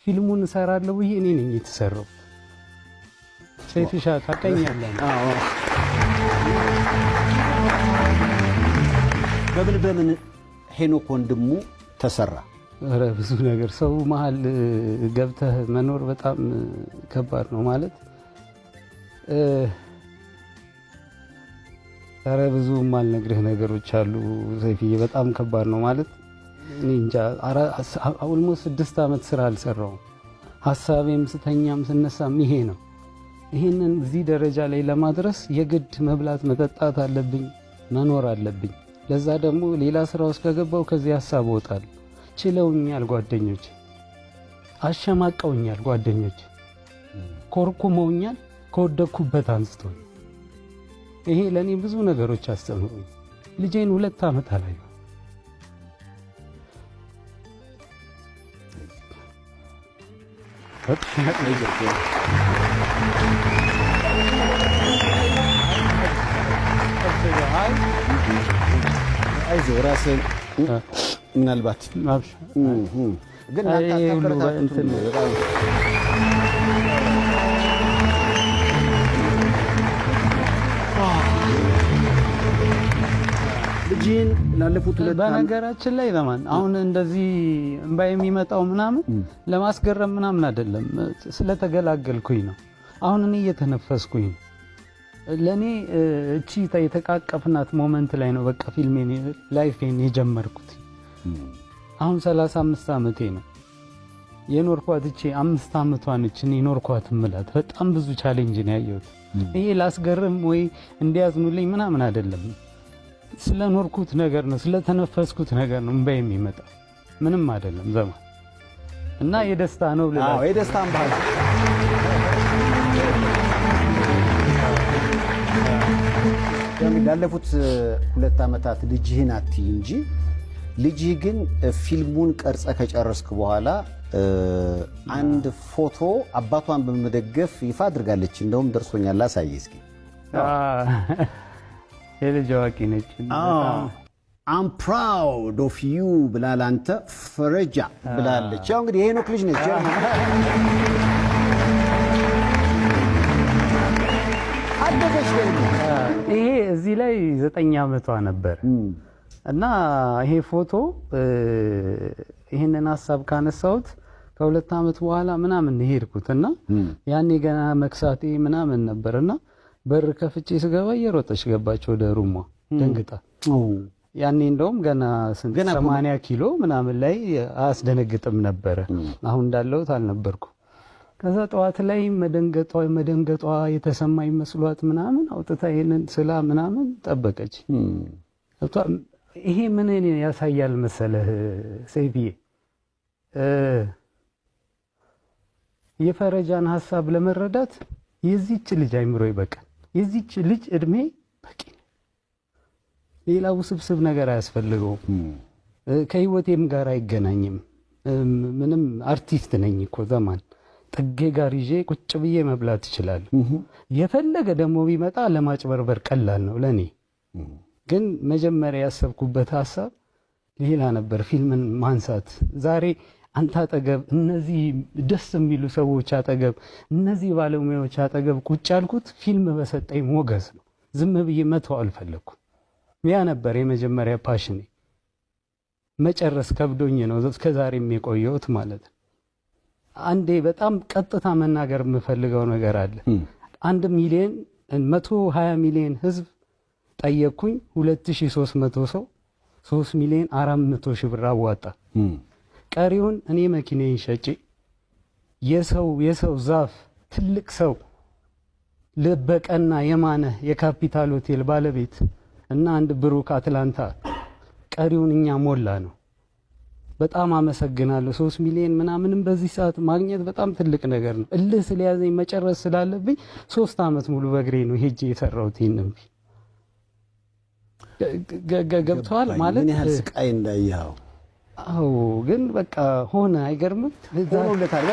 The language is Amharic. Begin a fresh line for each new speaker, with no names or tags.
ፊልሙን እሰራለሁ ብዬ እኔ ነኝ የተሰራው። ሰይፍሻ ታቀኛለህ?
አዎ። በምን ሄኖክ ወንድሙ ተሰራ?
ኧረ ብዙ ነገር ሰው መሃል ገብተህ መኖር በጣም ከባድ ነው ማለት ኧረ ብዙ ማልነግርህ ነገሮች አሉ ሰይፍዬ፣ በጣም ከባድ ነው ማለት እኔ እንጃ። ኦልሞስት 6 ዓመት ስራ አልሰራውም። ሐሳቤም ስተኛም ስነሳም ይሄ ነው። ይሄንን እዚህ ደረጃ ላይ ለማድረስ የግድ መብላት መጠጣት አለብኝ፣ መኖር አለብኝ። ለዛ ደግሞ ሌላ ስራ ውስጥ ከገባው ከዚህ ሐሳብ እወጣለሁ። ችለውኛል ጓደኞች፣ አሸማቀውኛል ጓደኞች፣ ኮርኩመውኛል ከወደኩበት አንስቶኝ። ይሄ ለኔ ብዙ ነገሮች አስተምሩኝ። ልጄን 2 ዓመት አላየሁ።
አይዞህ ራስህን ምናልባት ግን እንትን ልጅን ላለፉት 2
በነገራችን ላይ ለማን አሁን እንደዚህ እንባይ የሚመጣው ምናምን ለማስገረም ምናምን አይደለም፣ ስለተገላገልኩኝ ነው። አሁን እኔ እየተነፈስኩኝ ነው። ለኔ እቺ የተቃቀፍናት ሞመንት ላይ ነው በቃ ፊልሜን ላይፌን የጀመርኩት። አሁን 35 ዓመቴ ነው የኖርኳት። እቺ 5 ዓመቷን እቺ ኖርኳት ምላት በጣም ብዙ ቻሌንጅ ነው ያየሁት። ይሄ ላስገርም ወይ እንዲያዝኑልኝ ምናምን አይደለም፣ ስለኖርኩት ነገር ነው፣ ስለተነፈስኩት ነገር ነው እንባይ የሚመጣ ምንም አይደለም ዘመን እና የደስታ ነው ብለህ
አዎ የደስታ እንባል ላለፉት 2 ዓመታት ልጅህን አትይ እንጂ ልጅህ ግን ፊልሙን ቀርጸ ከጨረስክ በኋላ አንድ ፎቶ አባቷን በመደገፍ ይፋ አድርጋለች። እንደውም ደርሶኛል፣ ላሳይ እስኪ።
የልጅ አዋቂ ነች።
I'm proud of you ብላል አንተ ፈረጃ ብላለች። ያው እንግዲህ የሄኖክ ልጅ ነች። አደገች ደግሞ
ይሄ እዚህ ላይ 9 ዓመቷ ነበር እና ይሄ ፎቶ ይሄንን ሐሳብ ካነሳሁት ከ2 ዓመት በኋላ ምናምን ሄድኩትና ያኔ ገና መክሳቴ ምናምን ነበርና በር ከፍቼ ስገባ እየሮጠች ገባች ወደ ሩሟ ደንግጣ። ያኔ እንደውም ገና 80 ኪሎ ምናምን ላይ አያስደነግጥም ነበረ። አሁን እንዳለሁት አልነበርኩ። ከዛ ጠዋት ላይ መደንገጧ የተሰማኝ መስሏት ምናምን አውጥታ ይሄንን ስላ ምናምን ጠበቀች። ይሄ ምን ያሳያል መሰለህ ሰይፍዬ፣ የፈረጃን ሐሳብ ለመረዳት የዚች ልጅ አይምሮ ይበቃል። የዚች ልጅ እድሜ በቂ፣ ሌላ ውስብስብ ነገር አያስፈልገውም። ከህይወቴም ጋር አይገናኝም። ምንም አርቲስት ነኝ እኮ ዘማን ጥጌ ጋር ይዤ ቁጭ ብዬ መብላት ይችላል። የፈለገ ደግሞ ቢመጣ ለማጭበርበር ቀላል ነው ለኔ። ግን መጀመሪያ ያሰብኩበት ሐሳብ ሌላ ነበር፣ ፊልምን ማንሳት። ዛሬ አንተ አጠገብ እነዚህ ደስ የሚሉ ሰዎች አጠገብ እነዚህ ባለሙያዎች አጠገብ ቁጭ ያልኩት ፊልም በሰጠኝ ሞገስ ነው። ዝም ብዬ መተው አልፈለኩም። ያ ነበር የመጀመሪያ ፓሽኔ። መጨረስ ከብዶኝ ነው እስከዛሬም የቆየሁት ማለት ነው። አንዴ በጣም ቀጥታ መናገር የምፈልገው ነገር አለ። 1 ሚሊዮን 120 ሚሊዮን ህዝብ ጠየቅኩኝ። 2300 ሰው 3 ሚሊዮን 400 ሺህ ብር አዋጣ። ቀሪውን እኔ መኪናዬን ሸጬ የሰው ዛፍ ትልቅ ሰው ልበቀና የማነ የካፒታል ሆቴል ባለቤት እና አንድ ብሩክ አትላንታ ቀሪውን እኛ ሞላ ነው። በጣም አመሰግናለሁ። 3 ሚሊዮን ምናምንም በዚህ ሰዓት ማግኘት በጣም ትልቅ ነገር ነው። እልህ ስለያዘኝ መጨረስ ስላለብኝ 3 ዓመት ሙሉ በእግሬ ነው ሄጄ የሰራሁት። ይሄንን ገብቷል ማለት
ምን ያህል ስቃይ እንዳየኸው።
አዎ ግን በቃ ሆነ። አይገርምም?
ሆኖለታል።